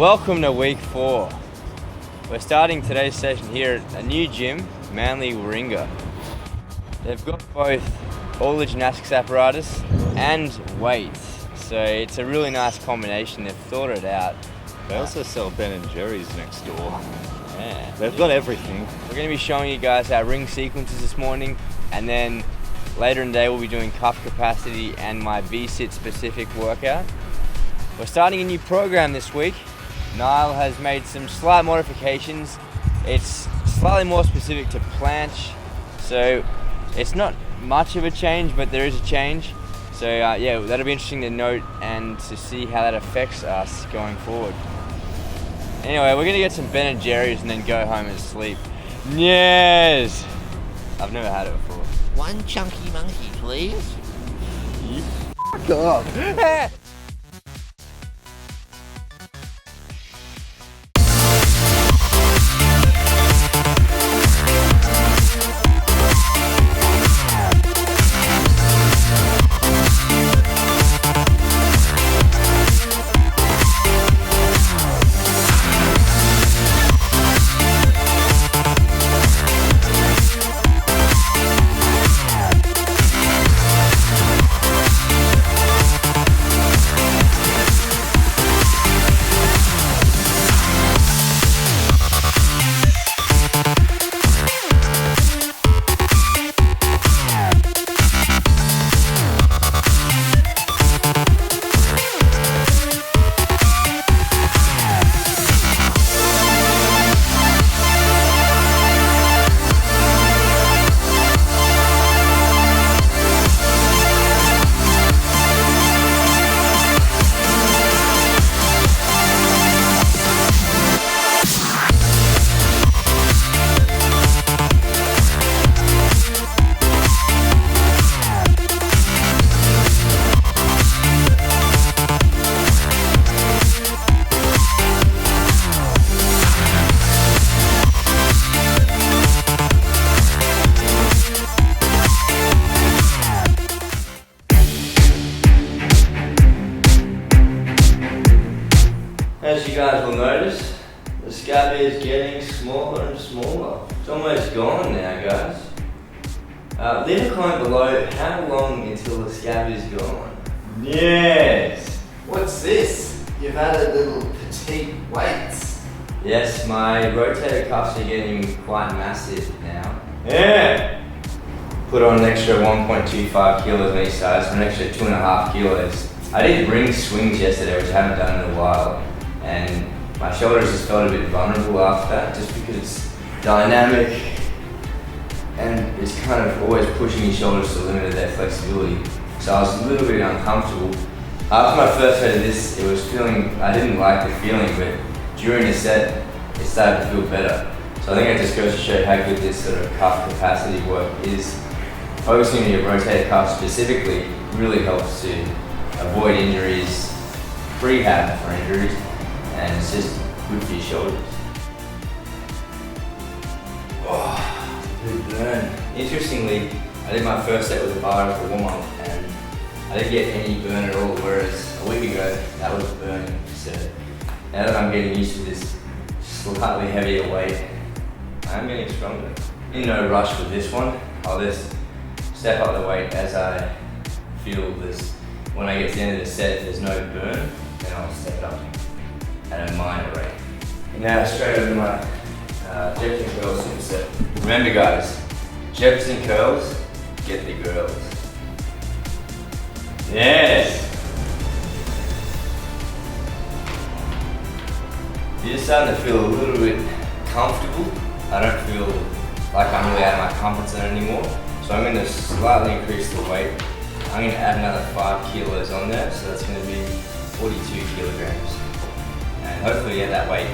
Welcome to week 4. We're starting today's session here at a new gym, Manly Warringah. They've got both all the gymnastics apparatus and weights, so it's a really nice combination. They've thought it out. They also sell Ben and Jerry's next door. Yeah. They've got everything. We're going to be showing you guys our ring sequences this morning, and then later in the day we'll be doing cuff capacity and my V-sit specific workout. We're starting a new program this week. Niall has made some slight modifications. It's slightly more specific to planche, so it's not much of a change, but there is a change. So yeah, that'll be interesting to note and to see how that affects us going forward. Anyway, we're gonna get some Ben and Jerry's and then go home and sleep. Yes! I've never had it before. One chunky monkey, please. You fuck off. As you guys will notice, the scab is getting smaller and smaller. It's almost gone now, guys. Leave a comment below how long until the scab is gone. Yes! What's this? You've added little petite weights. Yes, my rotator cuffs are getting quite massive now. Yeah! Put on an extra 1.25 kilos on each side, so an extra 2.5 kilos. I did ring swings yesterday, which I haven't done in a while. And my shoulders just felt a bit vulnerable after that, just because it's dynamic and it's kind of always pushing your shoulders to the limit of their flexibility. So I was a little bit uncomfortable. After my first set of this, I didn't like the feeling, but during the set, it started to feel better. So I think it just goes to show how good this sort of cuff capacity work is. Focusing on your rotator cuff specifically really helps to avoid injuries, rehab for injuries, and it's just good for your shoulders. Oh, good burn. Interestingly, I did my first set with a bar for warm-up and I didn't get any burn at all, whereas a week ago that was burning. So now that I'm getting used to this slightly heavier weight, I'm getting stronger. In no rush with this one, I'll just step up the weight as I feel this. When I get to the end of the set, if there's no burn, then I'll step it up at a minor rate. And now straight over my Jefferson curl superset. Remember guys, Jefferson curls get the girls. Yes! You're starting to feel a little bit comfortable. I don't feel like I'm really out of my comfort zone anymore. So I'm going to slightly increase the weight. I'm going to add another 5 kilos on there, so that's going to be 42 kilograms. And hopefully at that weight,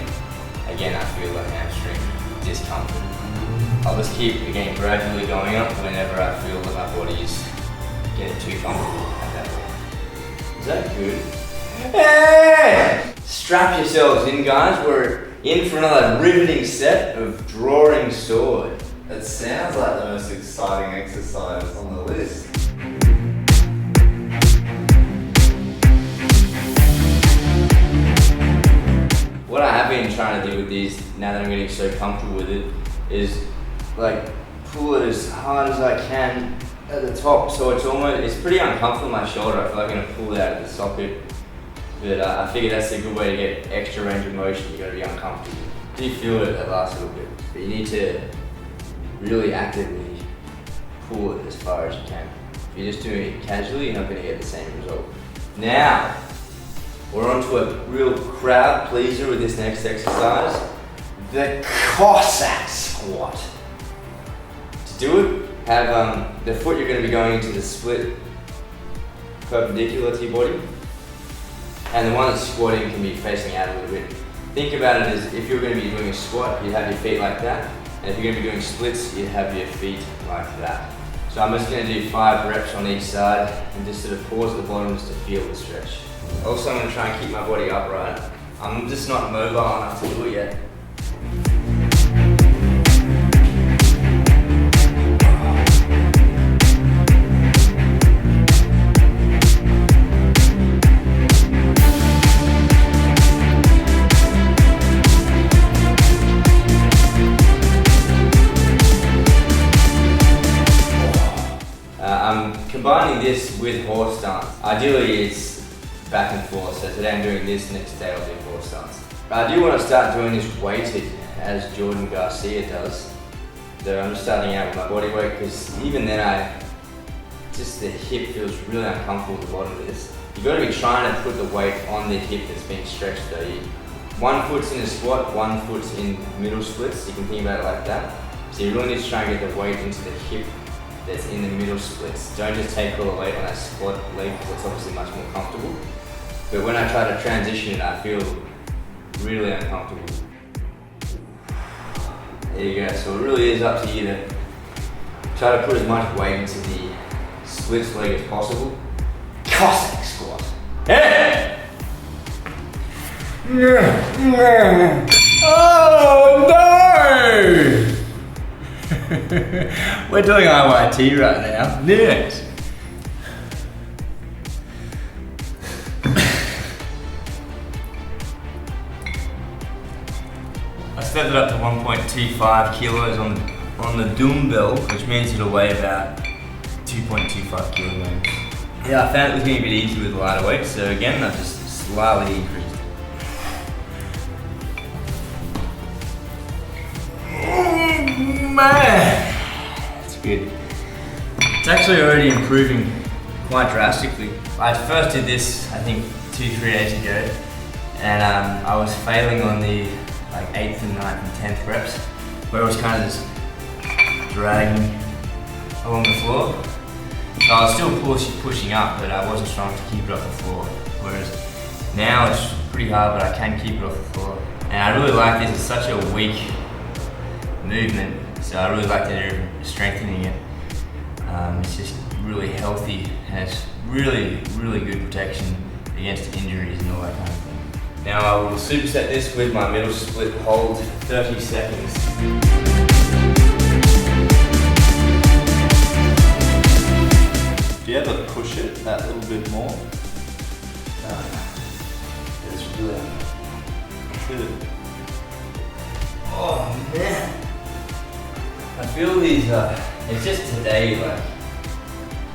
again I feel a hamstring discomfort. I'll just keep, again, gradually going up whenever I feel that my body is getting too comfortable at that weight. Is that good? Hey! Strap yourselves in, guys. We're in for another riveting set of drawing sword. It sounds like the most exciting exercise on the list. trying to do with these, now that I'm getting so comfortable with it, is like pull it as hard as I can at the top. So it's pretty uncomfortable on my shoulder. I feel like I'm gonna pull it out of the socket. But I figure that's a good way to get extra range of motion. You gotta be uncomfortable. You feel it at last little bit, but you need to really actively pull it as far as you can. If you're just doing it casually, you're not gonna get the same result. Now, we're on to a real crowd pleaser with this next exercise, the Cossack squat. To do it, have the foot you're going to be going into the split perpendicular to your body, and the one that's squatting can be facing out a little bit. Think about it as if you're going to be doing a squat, you'd have your feet like that, and if you're going to be doing splits, you'd have your feet like that. So I'm just going to do 5 reps on each side and just sort of pause at the bottom just to feel the stretch. Also, I'm going to try and keep my body upright. I'm just not mobile enough to do it yet. I'm combining this with horse stance. Ideally, it's back and forth, so today I'm doing this, next day I'll do horse stance. I do want to start doing this weighted as Jordan Garcia does. So I'm just starting out with my body weight because even then just the hip feels really uncomfortable at the bottom of this. You've got to be trying to put the weight on the hip that's being stretched though. One foot's in a squat, one foot's in middle splits. You can think about it like that. So you really need to try and get the weight into the hip that's in the middle splits. Don't just take all the weight on that squat leg because it's obviously much more comfortable. But when I try to transition it, I feel really uncomfortable. There you go, so it really is up to you to try to put as much weight into the splits leg as possible. Cossack squat. Hey! Oh no! We're doing IYT right now. Yes. I stepped it up to 1.25 kilos on the dumbbell, which means it'll weigh about 2.25 kilograms. Yeah, I found it was going to be a bit easier with lighter weight, so again, I've just slightly increased. Man, it's good. It's actually already improving quite drastically. I first did this, I think, 2-3 days ago, and I was failing on the 8th and 9th and 10th reps, where it was kind of just dragging along the floor. So I was still pushing up, but I wasn't strong to keep it off the floor. Whereas now it's pretty hard, but I can keep it off the floor. And I really like this. It's such a weak movement, so I really like that they're strengthening it. It's just really healthy, and it's really, really good protection against injuries and all that kind of thing. Now I will superset this with my middle split hold, 30 seconds. Do you ever push it that little bit more? It's really Good. Oh man, I feel these, it's just today,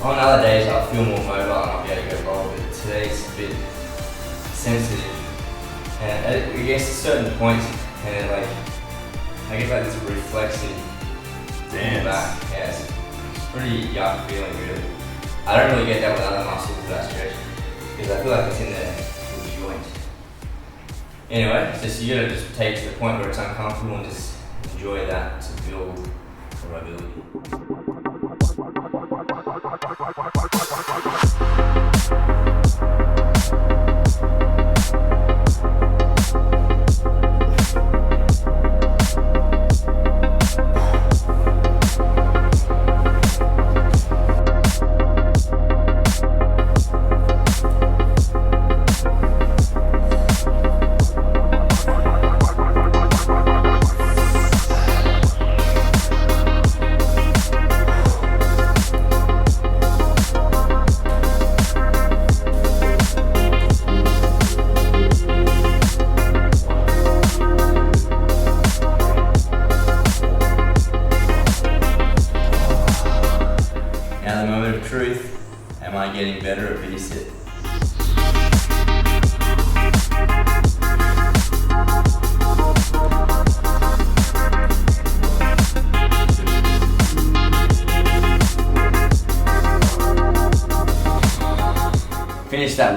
on other days I'll feel more mobile and I'll be able to go lower, but today's a bit sensitive. And it gets to certain points and I get this reflexive back. Yeah, it's pretty yuck feeling really. I don't really get that with other muscles with that stretch because I feel like it's in the joint. Anyway, you gotta just take to the point where it's uncomfortable and just enjoy that to build the mobility.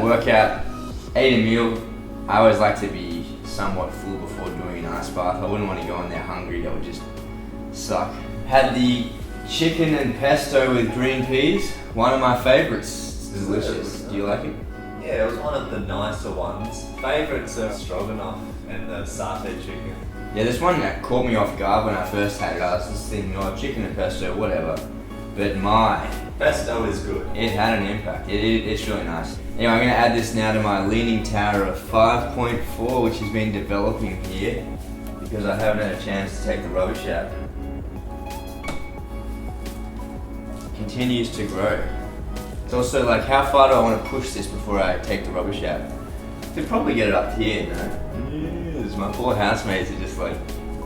workout, ate a meal. I always like to be somewhat full before doing an ice bath. I wouldn't want to go in there hungry, that would just suck. Had the chicken and pesto with green peas, one of my favorites. It's delicious. Do you like it? Yeah, it was one of the nicer ones. Favourites are stroganoff and the satay chicken. Yeah, this one that caught me off guard when I first had it. I was just thinking, oh, chicken and pesto, whatever. But Pesto is good. it had an impact. It's really nice. Anyway, I'm going to add this now to my leaning tower of 5.4, which has been developing here because I haven't had a chance to take the rubbish out. Continues to grow. It's also like, how far do I want to push this before I take the rubbish out? Could probably get it up here, no? Yes, my poor housemates are just like,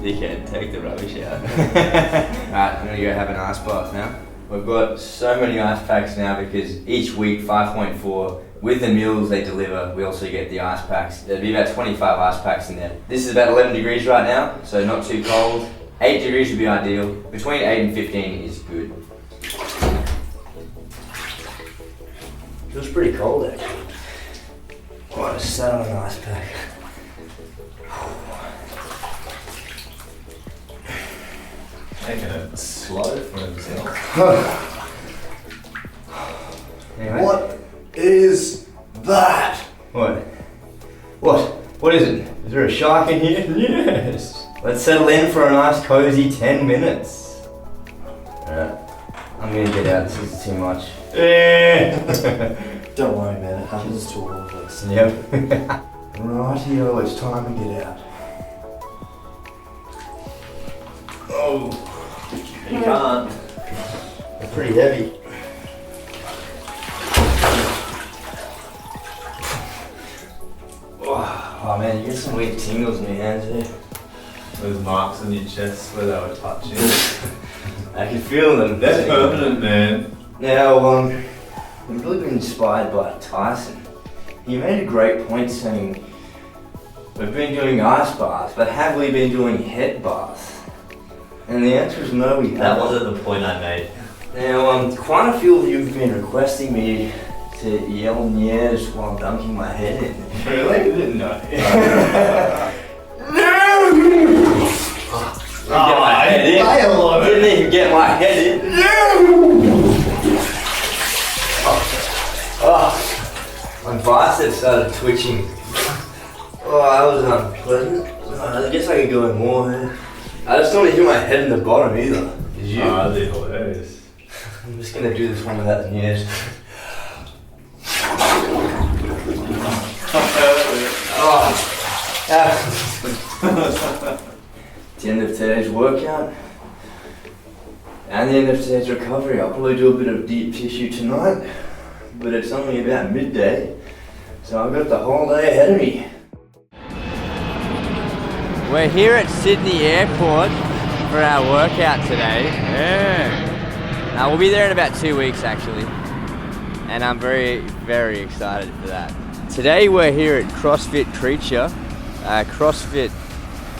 dickhead, take the rubbish out. Alright, I'm gonna go have an ice bath now. We've got so many ice packs now because each week, 5.4, with the meals they deliver, we also get the ice packs. There'll be about 25 ice packs in there. This is about 11 degrees right now, so not too cold. 8 degrees would be ideal. Between 8 and 15 is good. Feels pretty cold actually. Oh, I just sat on an ice pack. Taking it slow for himself. Anyway. What is that? What? What is it? Is there a shark in here? Yes. Let's settle in for a nice cozy 10 minutes. Alright. I'm gonna get out, this is too much. Don't worry, man. It happens to all of us. Yep. Rightio, it's time to get out. Oh, you can't. They're pretty heavy. Oh man, you get some weird tingles in your hands here. Those marks on your chest where they were touching. I can feel them. They're permanent, man. Now, I've really been inspired by Tyson. He made a great point saying, we've been doing ice baths, but have we been doing head baths? And the answer is no, we haven't. That wasn't the point I made. Now, quite a few of you have been requesting me to yell yes while dunking my head in. Really? No. I didn't even get my head in. My biceps started twitching. Oh, that was unpleasant. I guess I could go in more here. I just don't want to hit my head in the bottom either. Did you? Oh, they're hilarious. I'm just gonna do this one without the ears. It's the end of today's workout and the end of today's recovery. I'll probably do a bit of deep tissue tonight, but it's only about midday, so I've got the whole day ahead of me. We're here at Sydney Airport for our workout today. Yeah. We'll be there in about 2 weeks actually, and I'm very, very excited for that. Today we're here at CrossFit Creature, CrossFit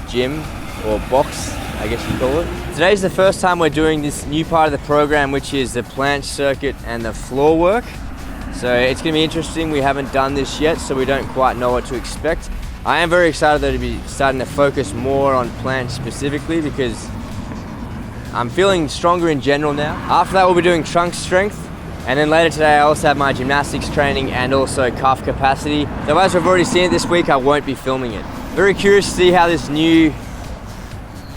gym or box, I guess you call it. Today's the first time we're doing this new part of the program, which is the planche circuit and the floor work. So it's gonna be interesting. We haven't done this yet, so we don't quite know what to expect. I am very excited though to be starting to focus more on planche specifically because I'm feeling stronger in general now. After that we'll be doing trunk strength, and then later today I also have my gymnastics training and also calf capacity. Though as we've already seen it this week, I won't be filming it. Very curious to see how this new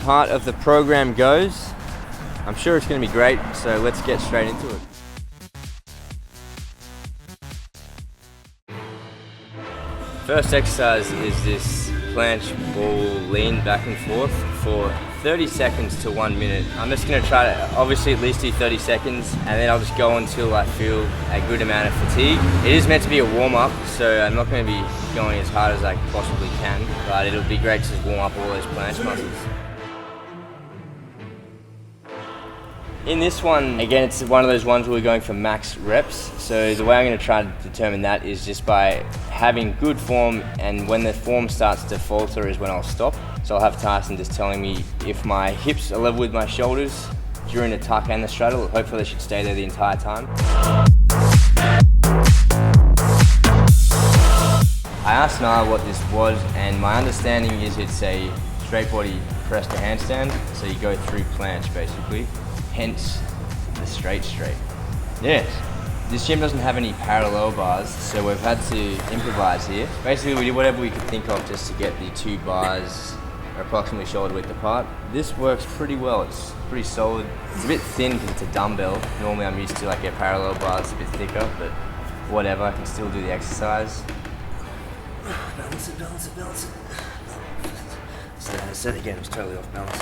part of the program goes. I'm sure it's going to be great, so let's get straight into it. First exercise is this planche ball lean back and forth for 30 seconds to 1 minute. I'm just going to try to obviously at least do 30 seconds, and then I'll just go until I feel a good amount of fatigue. It is meant to be a warm-up, so I'm not going to be going as hard as I possibly can, but it'll be great to just warm up all those planche muscles. In this one, again, it's one of those ones where we're going for max reps. So the way I'm going to try to determine that is just by having good form, and when the form starts to falter is when I'll stop. So I'll have Tyson just telling me if my hips are level with my shoulders during the tuck and the straddle. Hopefully they should stay there the entire time. I asked Niall what this was, and my understanding is it's a straight body press to handstand, so you go through planche basically, hence the straight. Yes. This gym doesn't have any parallel bars, so we've had to improvise here. Basically, we did whatever we could think of just to get the 2 bars approximately shoulder width apart. This works pretty well. It's pretty solid. It's a bit thin because it's a dumbbell. Normally I'm used to like a parallel bar that's a bit thicker, but whatever, I can still do the exercise. Balance it. Set again, it's totally off balance.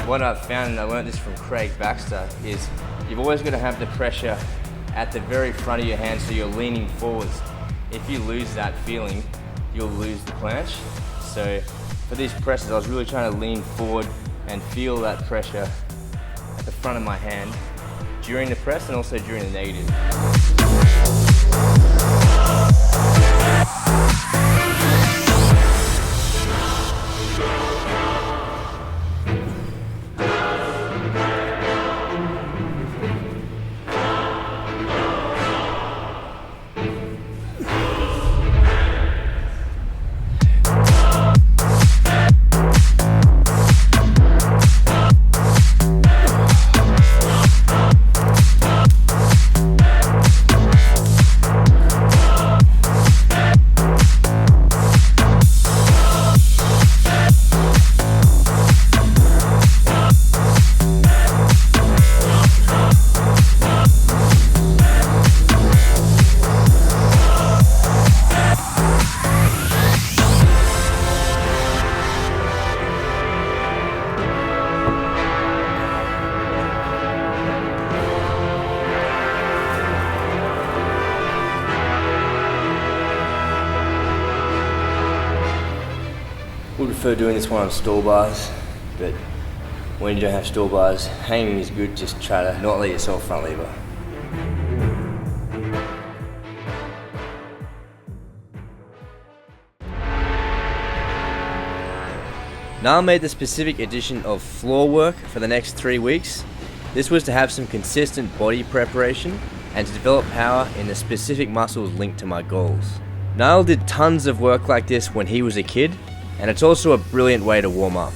What I've found, and I learned this from Craig Baxter, is you've always got to have the pressure at the very front of your hand so you're leaning forwards. If you lose that feeling, you'll lose the planche. So for these presses, I was really trying to lean forward and feel that pressure at the front of my hand during the press and also during the negative. Would prefer doing this one on stall bars, but when you don't have stall bars, hanging is good. Just try to not let yourself front lever. Niall made the specific addition of floor work for the next 3 weeks. This was to have some consistent body preparation and to develop power in the specific muscles linked to my goals. Niall did tons of work like this when he was a kid, and it's also a brilliant way to warm up.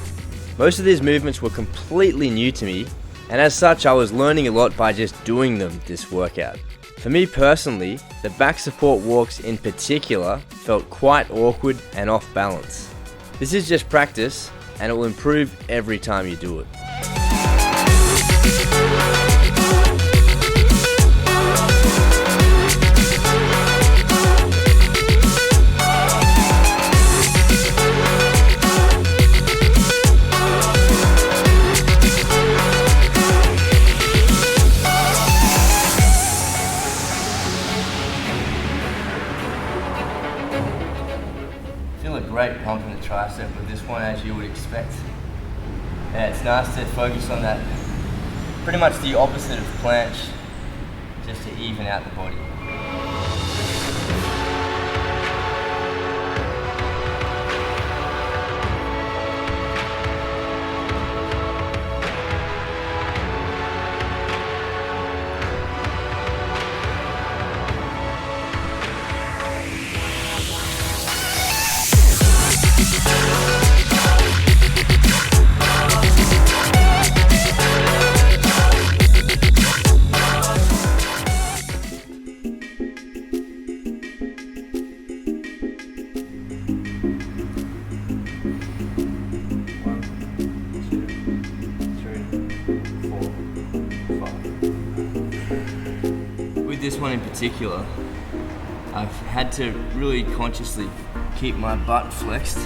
Most of these movements were completely new to me, and as such I was learning a lot by just doing them this workout. For me personally, the back support walks in particular felt quite awkward and off balance. This is just practice, and it will improve every time you do it. Feel a great pump in the tricep with this one, as you would expect. Yeah, it's nice to focus on that, pretty much the opposite of planche, just to even out the body. This one in particular, I've had to really consciously keep my butt flexed.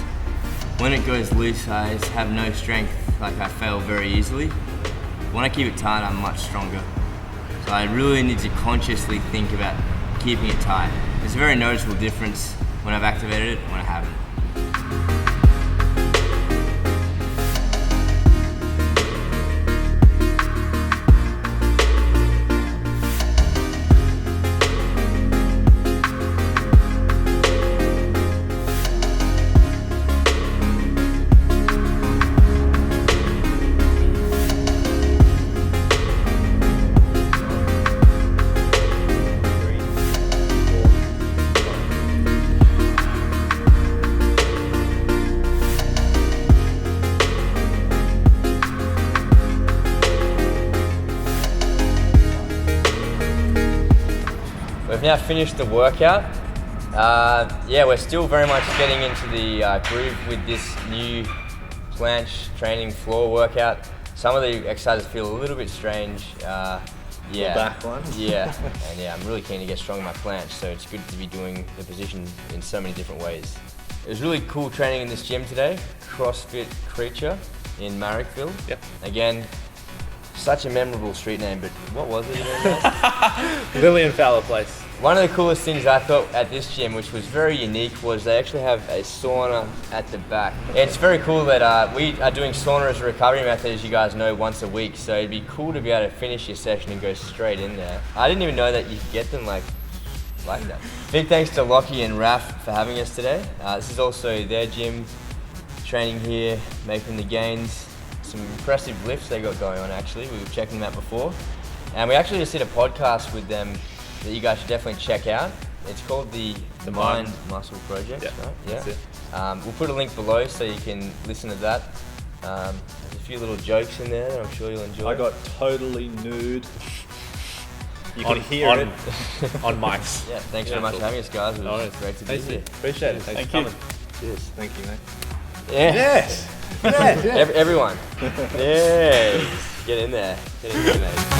When it goes loose, I just have no strength, like I fail very easily. When I keep it tight, I'm much stronger. So I really need to consciously think about keeping it tight. There's a very noticeable difference when I've activated it and when I haven't. We've now finished the workout. Yeah, we're still very much getting into the groove with this new planche training floor workout. Some of the exercises feel a little bit strange. Yeah, The back one. Yeah, and yeah, I'm really keen to get strong in my planche, so it's good to be doing the position in so many different ways. It was really cool training in this gym today, CrossFit Creature in Marrickville. Yep. Again, such a memorable street name, but what was it again? Lillian Fowler Place. One of the coolest things I thought at this gym, which was very unique, was they actually have a sauna at the back. It's very cool that we are doing sauna as a recovery method, as you guys know, once a week. So it'd be cool to be able to finish your session and go straight in there. I didn't even know that you could get them like that. Big thanks to Lockie and Raf for having us today. This is also their gym, training here, making the gains. Some impressive lifts they got going on actually. We were checking them out before. And we actually just did a podcast with them that you guys should definitely check out. It's called the Mind Muscle Project, Yeah, right? that's it. We'll put a link below so you can listen to that. There's a few little jokes in there that I'm sure you'll enjoy. I got totally nude. You could hear it. On mics. Yeah, thanks very much for having us, guys. It was great to be here. Appreciate it. Thanks Thank for you. coming. Cheers. Thank you, mate. Yeah. Yes. Everyone. Yes. Get in there. Get in there, mate.